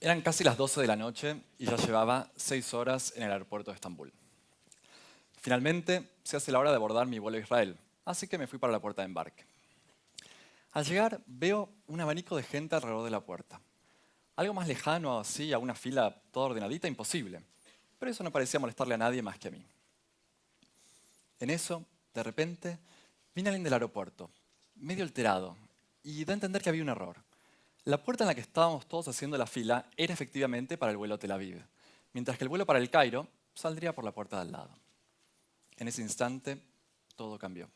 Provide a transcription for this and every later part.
Eran casi las 12 de la noche y ya llevaba 6 horas en el aeropuerto de Estambul. Finalmente, se hace la hora de abordar mi vuelo a Israel, así que me fui para la puerta de embarque. Al llegar, veo un abanico de gente alrededor de la puerta. Algo más lejano, así, a una fila toda ordenadita, imposible. Pero eso no parecía molestarle a nadie más que a mí. En eso, de repente, viene alguien del aeropuerto, medio alterado, y da a entender que había un error. La puerta en la que estábamos todos haciendo la fila era efectivamente para el vuelo a Tel Aviv, mientras que el vuelo para el Cairo saldría por la puerta de al lado. En ese instante, todo cambió.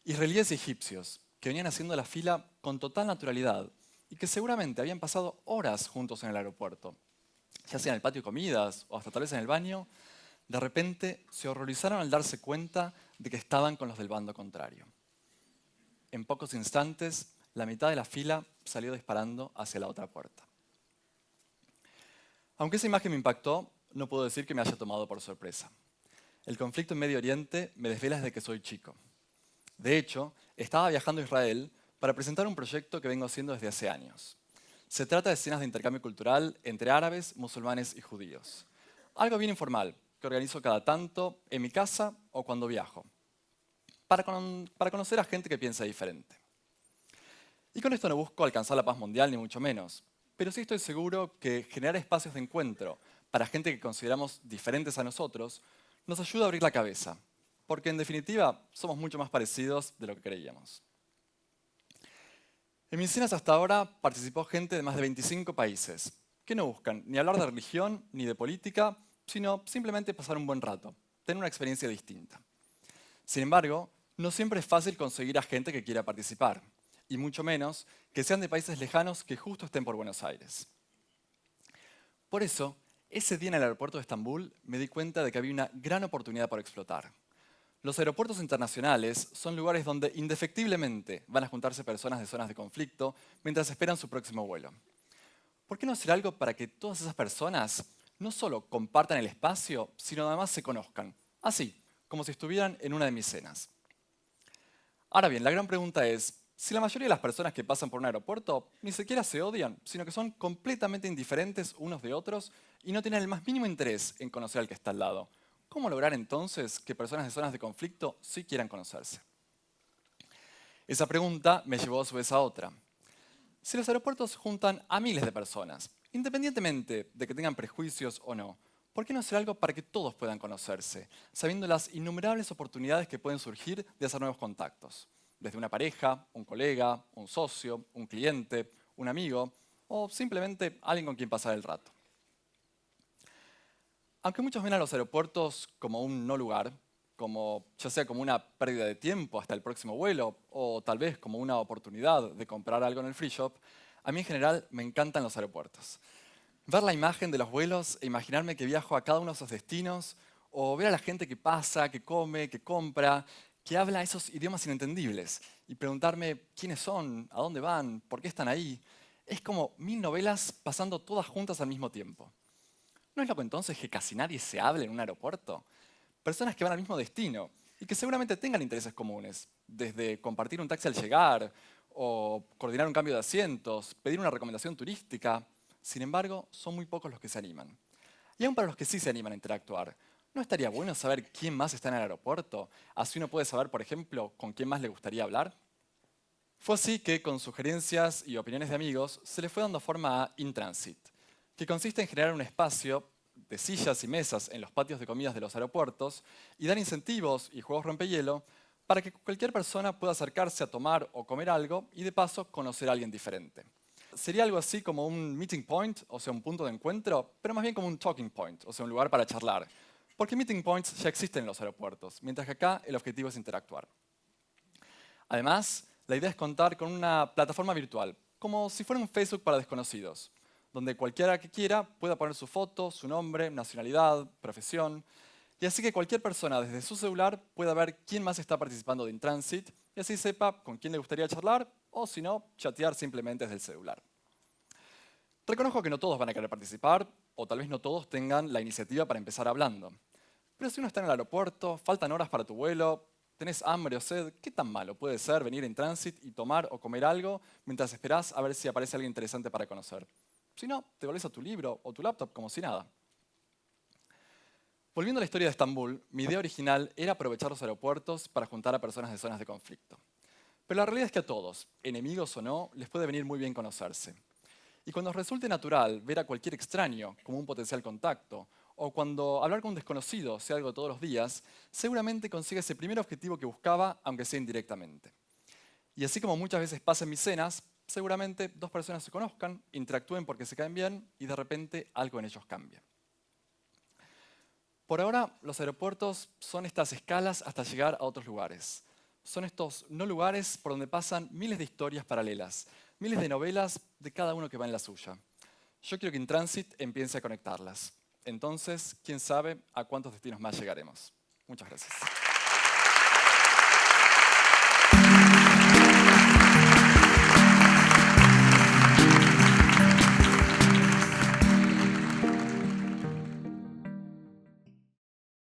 Israelíes y egipcios, que venían haciendo la fila con total naturalidad y que seguramente habían pasado horas juntos en el aeropuerto, ya sea en el patio de comidas o hasta tal vez en el baño, de repente se horrorizaron al darse cuenta de que estaban con los del bando contrario. En pocos instantes, la mitad de la fila salió disparando hacia la otra puerta. Aunque esa imagen me impactó, no puedo decir que me haya tomado por sorpresa. El conflicto en Medio Oriente me desvela desde que soy chico. De hecho, estaba viajando a Israel para presentar un proyecto que vengo haciendo desde hace años. Se trata de escenas de intercambio cultural entre árabes, musulmanes y judíos. Algo bien informal, que organizo cada tanto en mi casa o cuando viajo, para conocer a gente que piensa diferente. Y con esto no busco alcanzar la paz mundial, ni mucho menos, pero sí estoy seguro que generar espacios de encuentro para gente que consideramos diferentes a nosotros nos ayuda a abrir la cabeza, porque en definitiva somos mucho más parecidos de lo que creíamos. En mis cenas hasta ahora participó gente de más de 25 países, que no buscan ni hablar de religión ni de política, sino simplemente pasar un buen rato, tener una experiencia distinta. Sin embargo, no siempre es fácil conseguir a gente que quiera participar, y mucho menos que sean de países lejanos que justo estén por Buenos Aires. Por eso, ese día en el aeropuerto de Estambul me di cuenta de que había una gran oportunidad por explotar. Los aeropuertos internacionales son lugares donde indefectiblemente van a juntarse personas de zonas de conflicto mientras esperan su próximo vuelo. ¿Por qué no hacer algo para que todas esas personas no solo compartan el espacio, sino además se conozcan? Así, como si estuvieran en una de mis cenas. Ahora bien, la gran pregunta es, si la mayoría de las personas que pasan por un aeropuerto ni siquiera se odian, sino que son completamente indiferentes unos de otros y no tienen el más mínimo interés en conocer al que está al lado, ¿cómo lograr entonces que personas de zonas de conflicto sí quieran conocerse? Esa pregunta me llevó a su vez a otra. Si los aeropuertos juntan a miles de personas, independientemente de que tengan prejuicios o no, ¿por qué no hacer algo para que todos puedan conocerse, sabiendo las innumerables oportunidades que pueden surgir de hacer nuevos contactos? Desde una pareja, un colega, un socio, un cliente, un amigo o simplemente alguien con quien pasar el rato. Aunque muchos ven a los aeropuertos como un no lugar, como, ya sea como una pérdida de tiempo hasta el próximo vuelo o tal vez como una oportunidad de comprar algo en el free shop, a mí en general me encantan los aeropuertos. Ver la imagen de los vuelos e imaginarme que viajo a cada uno de esos destinos, o ver a la gente que pasa, que come, que compra, que habla esos idiomas inentendibles, y preguntarme quiénes son, a dónde van, por qué están ahí, es como 1000 novelas pasando todas juntas al mismo tiempo. ¿No es loco entonces que casi nadie se hable en un aeropuerto? Personas que van al mismo destino y que seguramente tengan intereses comunes, desde compartir un taxi al llegar, o coordinar un cambio de asientos, pedir una recomendación turística. Sin embargo, son muy pocos los que se animan. Y aún para los que sí se animan a interactuar, ¿no estaría bueno saber quién más está en el aeropuerto? Así uno puede saber, por ejemplo, con quién más le gustaría hablar. Fue así que, con sugerencias y opiniones de amigos, se le fue dando forma a InTransit, que consiste en generar un espacio de sillas y mesas en los patios de comidas de los aeropuertos y dar incentivos y juegos rompehielo para que cualquier persona pueda acercarse a tomar o comer algo y de paso conocer a alguien diferente. Sería algo así como un meeting point, o sea, un punto de encuentro, pero más bien como un talking point, o sea, un lugar para charlar. Porque meeting points ya existen en los aeropuertos, mientras que acá el objetivo es interactuar. Además, la idea es contar con una plataforma virtual, como si fuera un Facebook para desconocidos, donde cualquiera que quiera pueda poner su foto, su nombre, nacionalidad, profesión, y así que cualquier persona desde su celular pueda ver quién más está participando de InTransit y así sepa con quién le gustaría charlar o, si no, chatear simplemente desde el celular. Reconozco que no todos van a querer participar, o tal vez no todos tengan la iniciativa para empezar hablando. Pero si uno está en el aeropuerto, faltan horas para tu vuelo, tenés hambre o sed, ¿qué tan malo puede ser venir en tránsito y tomar o comer algo mientras esperás a ver si aparece alguien interesante para conocer? Si no, te volvés a tu libro o tu laptop como si nada. Volviendo a la historia de Estambul, mi idea original era aprovechar los aeropuertos para juntar a personas de zonas de conflicto. Pero la realidad es que a todos, enemigos o no, les puede venir muy bien conocerse. Y cuando os resulte natural ver a cualquier extraño como un potencial contacto, o cuando hablar con un desconocido sea algo de todos los días, seguramente consiga ese primer objetivo que buscaba, aunque sea indirectamente. Y así como muchas veces pasa en mis cenas, seguramente dos personas se conozcan, interactúen porque se caen bien y de repente algo en ellos cambia. Por ahora, los aeropuertos son estas escalas hasta llegar a otros lugares. Son estos no lugares por donde pasan miles de historias paralelas, miles de novelas de cada uno que va en la suya. Yo quiero que InTransit empiece a conectarlas. Entonces, quién sabe a cuántos destinos más llegaremos. Muchas gracias.